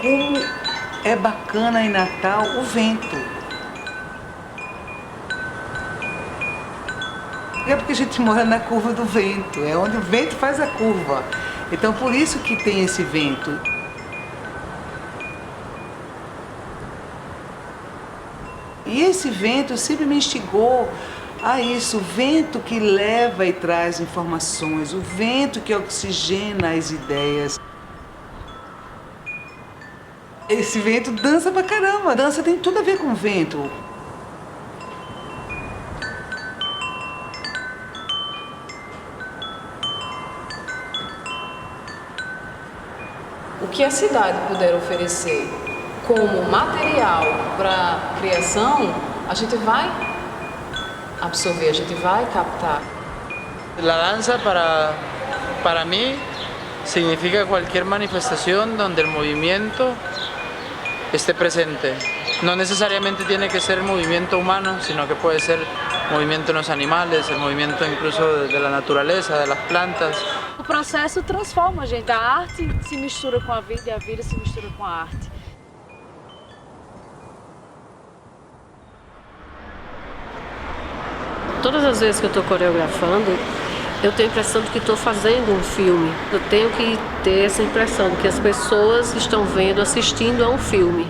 como é bacana em Natal o vento. É porque a gente mora na curva do vento, é onde o vento faz a curva. Então por isso que tem esse vento. E esse vento sempre me instigou a isso, o vento que leva e traz informações, o vento que oxigena as ideias. Esse vento dança pra caramba, dança tem tudo a ver com vento. O que a cidade puder oferecer como material para criação, a gente vai absorver, a gente vai captar. La danza para mí significa cualquier manifestación donde el movimiento esté presente. No necesariamente tiene que ser movimiento humano, sino que puede ser movimiento en los animales, el movimiento incluso de la naturaleza, de las plantas. O processo transforma a gente. A arte se mistura com a vida e a vida se mistura com a arte. Todas as vezes que eu estou coreografando, eu tenho a impressão de que estou fazendo um filme. Eu tenho que ter essa impressão de que as pessoas estão vendo, assistindo a um filme.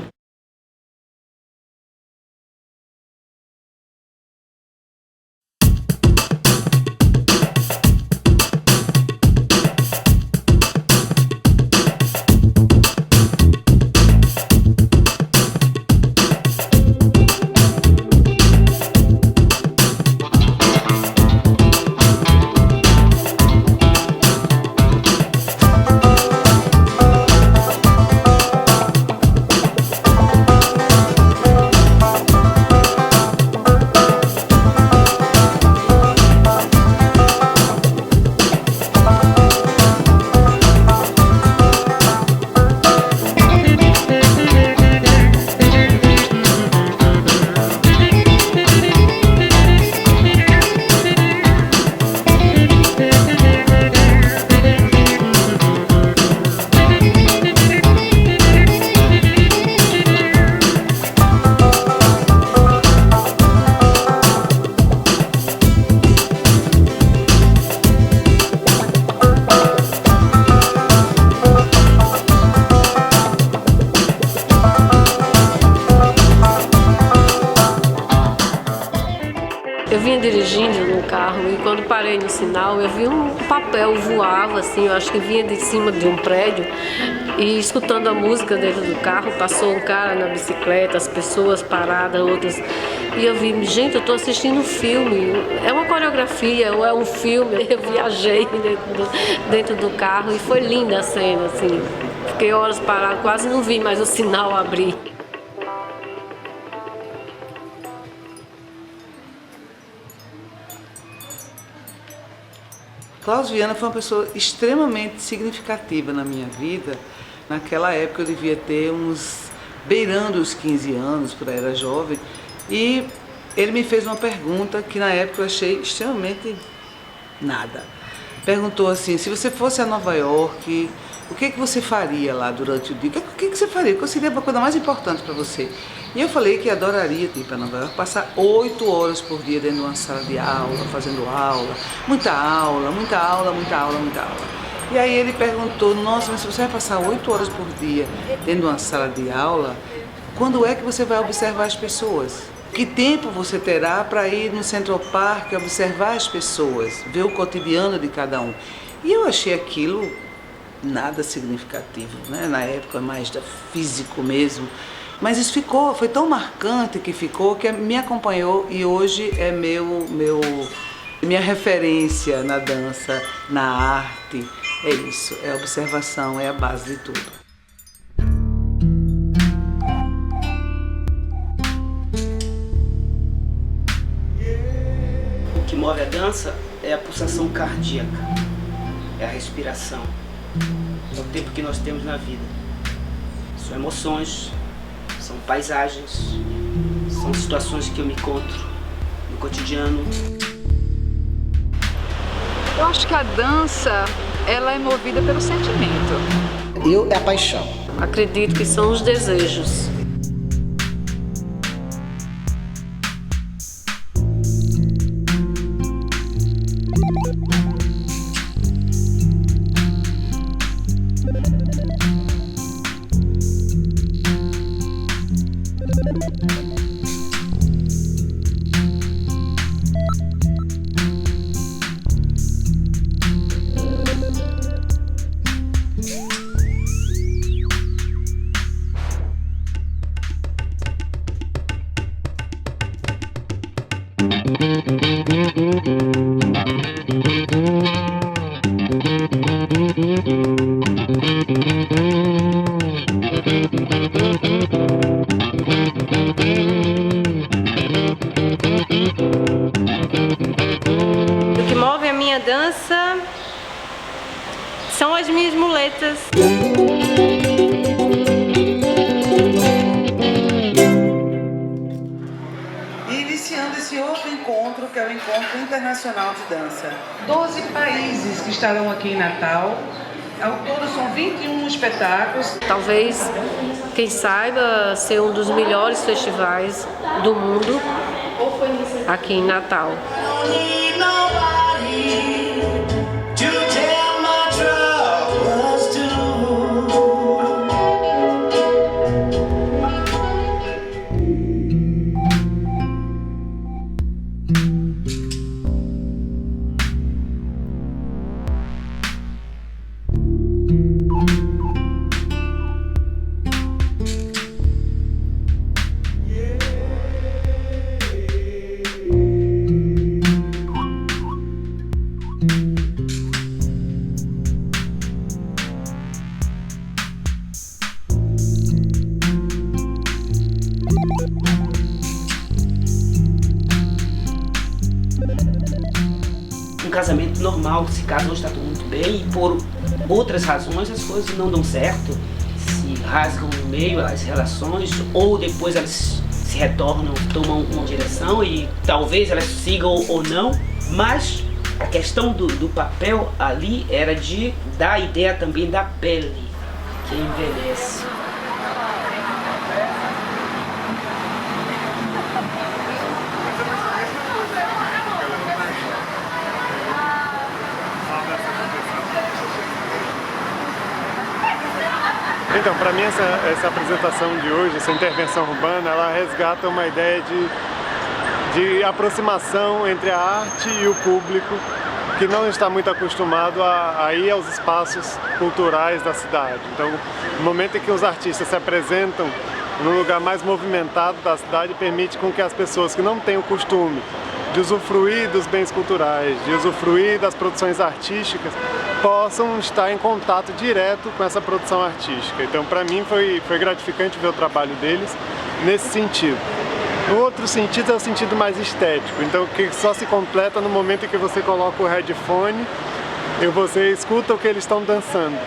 Eu vinha dirigindo no carro e quando parei no sinal eu vi um papel voava assim, eu acho que vinha de cima de um prédio e escutando a música dentro do carro, passou um cara na bicicleta, as pessoas paradas, outras, e eu vi, gente, eu estou assistindo um filme, é uma coreografia ou é um filme, eu viajei dentro do carro e foi linda a cena, assim, fiquei horas parada, quase não vi mais o sinal abrir. Klaus Viana foi uma pessoa extremamente significativa na minha vida. Naquela época eu devia ter beirando os 15 anos, porque eu era jovem, e ele me fez uma pergunta que na época eu achei extremamente nada. Perguntou assim, se você fosse a Nova York, o que você faria lá durante o dia? O que você faria? Qual seria a coisa mais importante para você? E eu falei que adoraria ir para Nova York, passar 8 horas por dia dentro de uma sala de aula, fazendo aula, muita aula, muita aula, muita aula, muita aula. E aí ele perguntou, nossa, mas se você vai passar 8 horas por dia dentro de uma sala de aula, quando é que você vai observar as pessoas? Que tempo você terá para ir no Central Park e observar as pessoas, ver o cotidiano de cada um? E eu achei aquilo nada significativo, né? Na época mais da físico mesmo. Mas isso ficou, foi tão marcante que ficou, que me acompanhou e hoje é minha referência na dança, na arte. É isso, é a observação, é a base de tudo. O que move a dança é a pulsação cardíaca, é a respiração, é o tempo que nós temos na vida. São emoções, são paisagens, são situações que eu me encontro no cotidiano. Eu acho que a dança, ela é movida pelo sentimento. É a paixão. acredito que são os desejos. O que move a minha dança são as minhas muletas. E iniciando esse outro encontro, que é o Encontro Internacional de Dança. 12 países que estarão aqui em Natal. Ao todo são 21 espetáculos. Talvez, quem saiba, ser um dos melhores festivais do mundo aqui em Natal. Um casamento normal, se casam, está tudo muito bem, e por outras razões as coisas não dão certo, se rasgam no meio as relações, ou depois elas se retornam, tomam uma direção e talvez elas sigam ou não, mas a questão do papel ali era de dar a ideia também da pele que envelhece. Então, para mim essa apresentação de hoje, essa intervenção urbana, ela resgata uma ideia de aproximação entre a arte e o público, que não está muito acostumado a ir aos espaços culturais da cidade. Então, no momento em que os artistas se apresentam no lugar mais movimentado da cidade, permite com que as pessoas que não têm o costume de usufruir dos bens culturais, de usufruir das produções artísticas, possam estar em contato direto com essa produção artística. Então, para mim, foi gratificante ver o trabalho deles nesse sentido. O outro sentido é o sentido mais estético, então que só se completa no momento em que você coloca o headphone e você escuta o que eles estão dançando.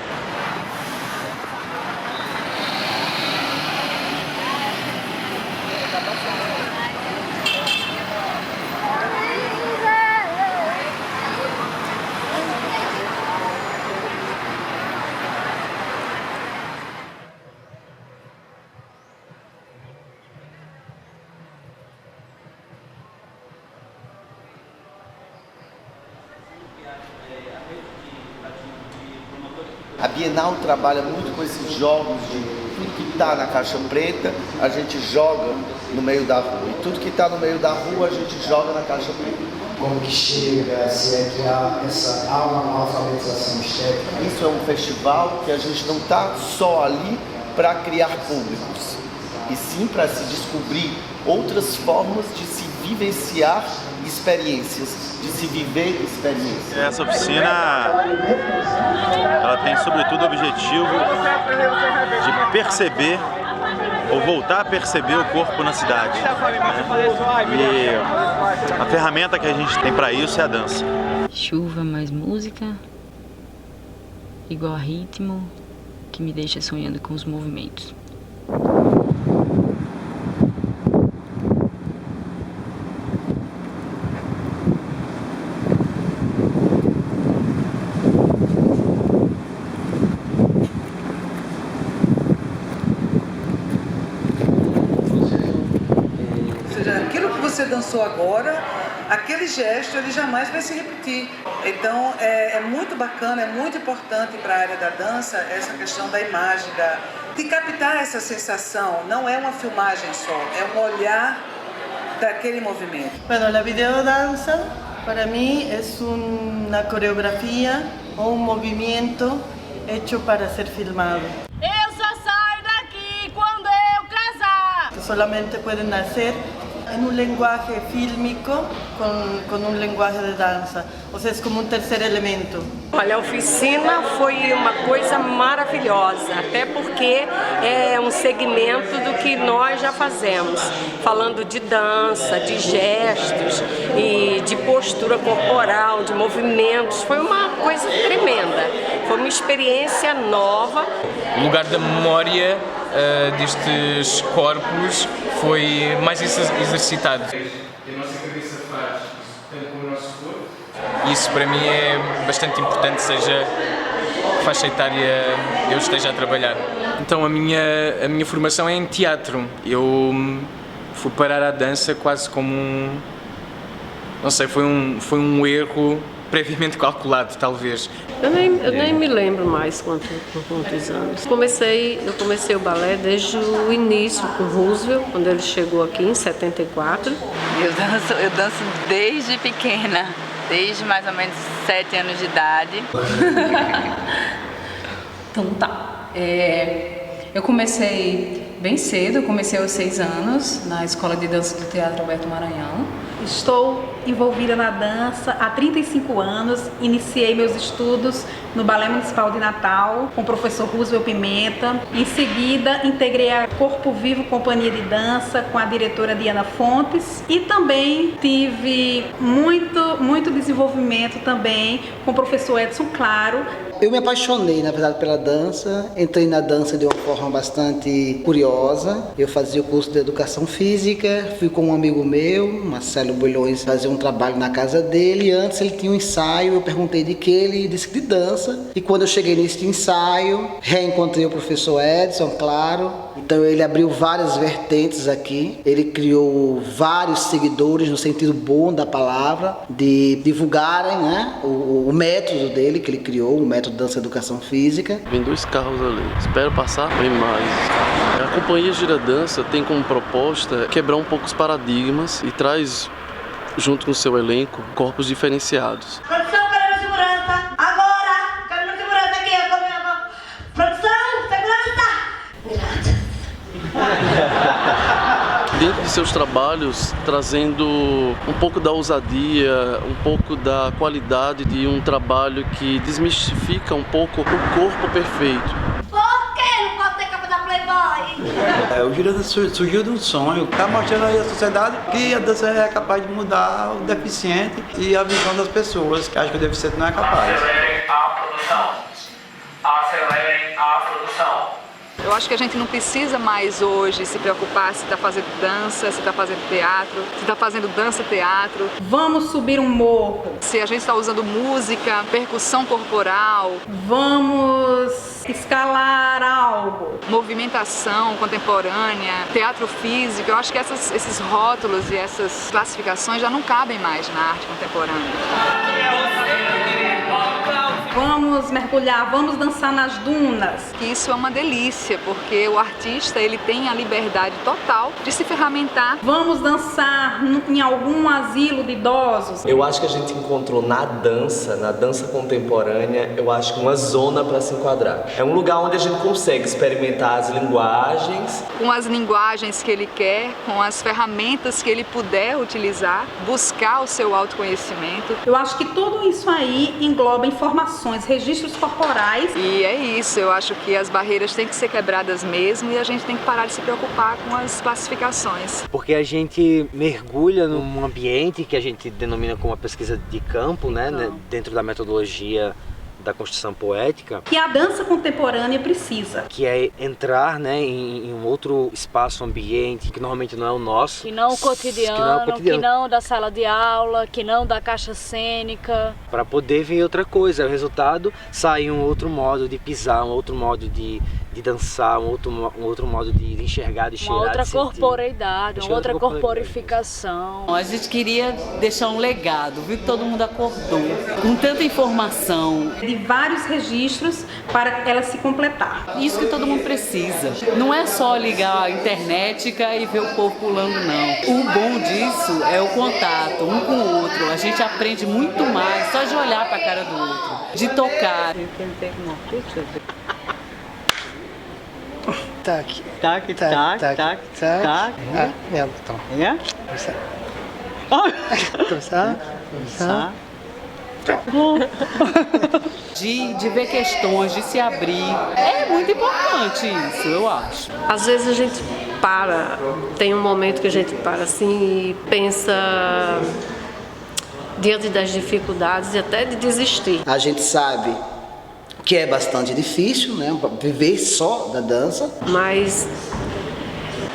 A Bienal trabalha muito com esses jogos de tudo que está na caixa preta, a gente joga no meio da rua. E tudo que está no meio da rua, a gente joga na caixa preta. Como que chega, se é que há uma alfabetização estética? Isso é um festival que a gente não está só ali para criar públicos, e sim para se descobrir outras formas de se vivenciar experiências, de se viver experiências. Essa oficina, ela tem sobretudo o objetivo de perceber ou voltar a perceber o corpo na cidade, né? E a ferramenta que a gente tem para isso é a dança. Chuva mais música, igual a ritmo, que me deixa sonhando com os movimentos. você dançou agora, aquele gesto ele jamais vai se repetir. Então é muito bacana, é muito importante para a área da dança essa questão da imagem, de captar essa sensação. Não é uma filmagem só, é um olhar daquele movimento. Bueno, la videodanza para mí es una coreografía o un movimiento hecho para ser filmado. Eu só saio daqui quando eu casar. Solamente pueden nacer en un lenguaje fílmico con un lenguaje de danza, ou seja, é como um terceiro elemento. Olha, a oficina foi uma coisa maravilhosa, até porque é um segmento do que nós já fazemos, falando de dança, de gestos e de postura corporal, de movimentos. Foi uma coisa tremenda, foi uma experiência nova. O lugar da memória destes corpos foi mais exercitado. A nossa cabeça faz tanto com o nosso corpo. Isso para mim é bastante importante, seja que faixa etária eu esteja a trabalhar. Então a minha formação é em teatro. Eu fui parar à dança quase como não sei, foi um erro previamente calculado, talvez. Eu nem me lembro mais quantos anos. Eu comecei o balé desde o início com Roosevelt, quando ele chegou aqui em 74. Eu danço desde pequena, desde mais ou menos 7 anos de idade. Então tá. Eu comecei bem cedo, eu comecei aos 6 anos na Escola de Dança do Teatro Alberto Maranhão. Estou envolvida na dança há 35 anos, iniciei meus estudos no Balé Municipal de Natal com o professor Roosevelt Pimenta. Em seguida, integrei a Corpo Vivo Companhia de Dança com a diretora Diana Fontes e também tive muito desenvolvimento também com o professor Edson Claro. Eu me apaixonei, na verdade, pela dança, entrei na dança de uma forma bastante curiosa. Eu fazia o curso de Educação Física, fui com um amigo meu, Marcelo Bulhões, fazer um trabalho na casa dele. Antes ele tinha um ensaio, eu perguntei de que ele disse de dança. E quando eu cheguei nesse ensaio, reencontrei o professor Edson, claro. Então ele abriu várias vertentes aqui, ele criou vários seguidores no sentido bom da palavra, de divulgarem, né, o método dele que ele criou, o método de dança e educação física. Vem 2 carros ali, espero passar, vem mais. A companhia Gira Dança tem como proposta quebrar um pouco os paradigmas e traz, junto com o seu elenco, corpos diferenciados. Produção, querendo segurança, agora! Querendo segurança aqui, comigo! Produção, segurança! Dentro de seus trabalhos, trazendo um pouco da ousadia, um pouco da qualidade de um trabalho que desmistifica um pouco o corpo perfeito. Por que não posso ter capa da Playboy? O Gira Dança surgiu de um sonho, está mostrando aí à sociedade que a dança é capaz de mudar o deficiente e a visão das pessoas, que acham que o deficiente não é capaz. Acelerem a produção. Acelerem a produção. Eu acho que a gente não precisa mais hoje se preocupar se está fazendo dança, se está fazendo teatro, se está fazendo dança-teatro. Vamos subir um morro. Se a gente está usando música, percussão corporal. Vamos escalar algo. Movimentação contemporânea, teatro físico. Eu acho que esses rótulos e essas classificações já não cabem mais na arte contemporânea. Vamos mergulhar, vamos dançar nas dunas. Isso é uma delícia, porque o artista ele tem a liberdade total de se ferramentar. Vamos dançar em algum asilo de idosos. Eu acho que a gente encontrou na dança contemporânea, eu acho que uma zona para se enquadrar. É um lugar onde a gente consegue experimentar as linguagens. Com as linguagens que ele quer, com as ferramentas que ele puder utilizar, buscar o seu autoconhecimento. Eu acho que tudo isso aí engloba informações, registros corporais. E é isso, eu acho que as barreiras têm que ser quebradas mesmo e a gente tem que parar de se preocupar com as classificações. Porque a gente mergulha num ambiente que a gente denomina como uma pesquisa de campo, né, dentro da metodologia da construção poética. Que a dança contemporânea precisa. Que é entrar, né, em um outro espaço, ambiente, que normalmente não é o nosso. Que não o cotidiano, que não da sala de aula, que não da caixa cênica. Para poder vir outra coisa. O resultado sai um outro modo de pisar, um outro modo de dançar, um outro modo de enxergar, de cheirar, Uma outra de sentir. corporeidade, uma outra corporificação. A gente queria deixar um legado, viu que todo mundo acordou, com tanta informação. De vários registros para ela se completar. Isso que todo mundo precisa. Não é só ligar a internet e ver o povo pulando, não. O bom disso é o contato, um com o outro. A gente aprende muito mais só de olhar para a cara do outro, de tocar. Tac. Tac, tac, tac, tac. Ah, merde, attends. Yeah? Comme ça. Comme ça. Comme ça. De ver questões, de se abrir. É muito importante isso, eu acho. Às vezes a gente para, tem um momento que a gente para assim e pensa diante das dificuldades e até de desistir. A gente sabe que é bastante difícil, né, viver só da dança. Mas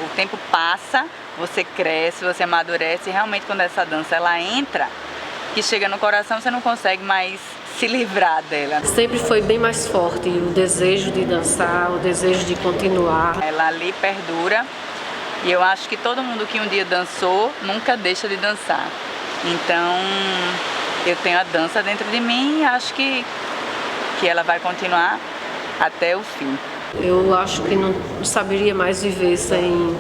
o tempo passa, você cresce, você amadurece e realmente quando essa dança ela entra, que chega no coração, você não consegue mais se livrar dela. Sempre foi bem mais forte o desejo de dançar, o desejo de continuar. Ela ali perdura e eu acho que todo mundo que um dia dançou nunca deixa de dançar. Então eu tenho a dança dentro de mim e acho que ela vai continuar até o fim. Eu acho que não saberia mais viver sem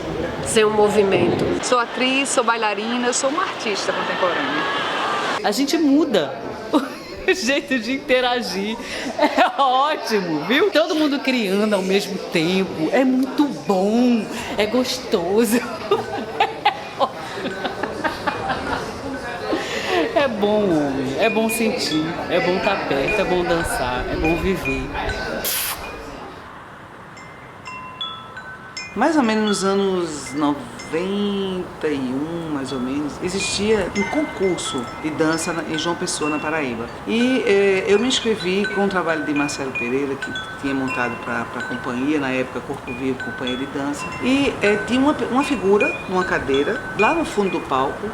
um movimento. Sou atriz, sou bailarina, sou uma artista contemporânea. A gente muda o jeito de interagir. É ótimo, viu? Todo mundo criando ao mesmo tempo. É muito bom, é gostoso. É bom, homem. É bom sentir, é bom estar perto, é bom dançar, é bom viver. Mais ou menos nos anos 91, mais ou menos, existia um concurso de dança em João Pessoa, na Paraíba. E eu me inscrevi com o trabalho de Marcelo Pereira, que tinha montado para a companhia, na época Corpo Vivo, Companhia de Dança. E tinha uma figura numa cadeira, lá no fundo do palco,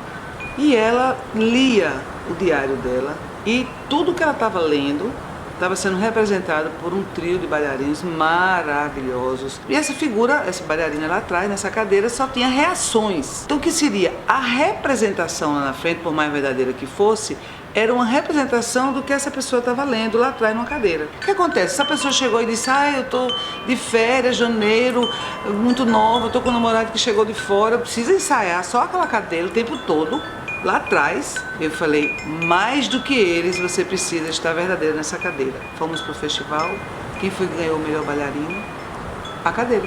e ela lia o diário dela e tudo que ela estava lendo estava sendo representado por um trio de bailarinos maravilhosos. E essa figura, essa bailarina lá atrás, nessa cadeira, só tinha reações. Então o que seria? A representação lá na frente, por mais verdadeira que fosse, era uma representação do que essa pessoa estava lendo lá atrás numa cadeira. O que acontece? Essa pessoa chegou e disse, eu estou de férias, janeiro, muito nova, estou com um namorado que chegou de fora, eu preciso ensaiar só aquela cadeira o tempo todo. Lá atrás, eu falei, mais do que eles, você precisa estar verdadeira nessa cadeira. Fomos para o festival, quem foi que ganhou o melhor bailarino? A cadeira.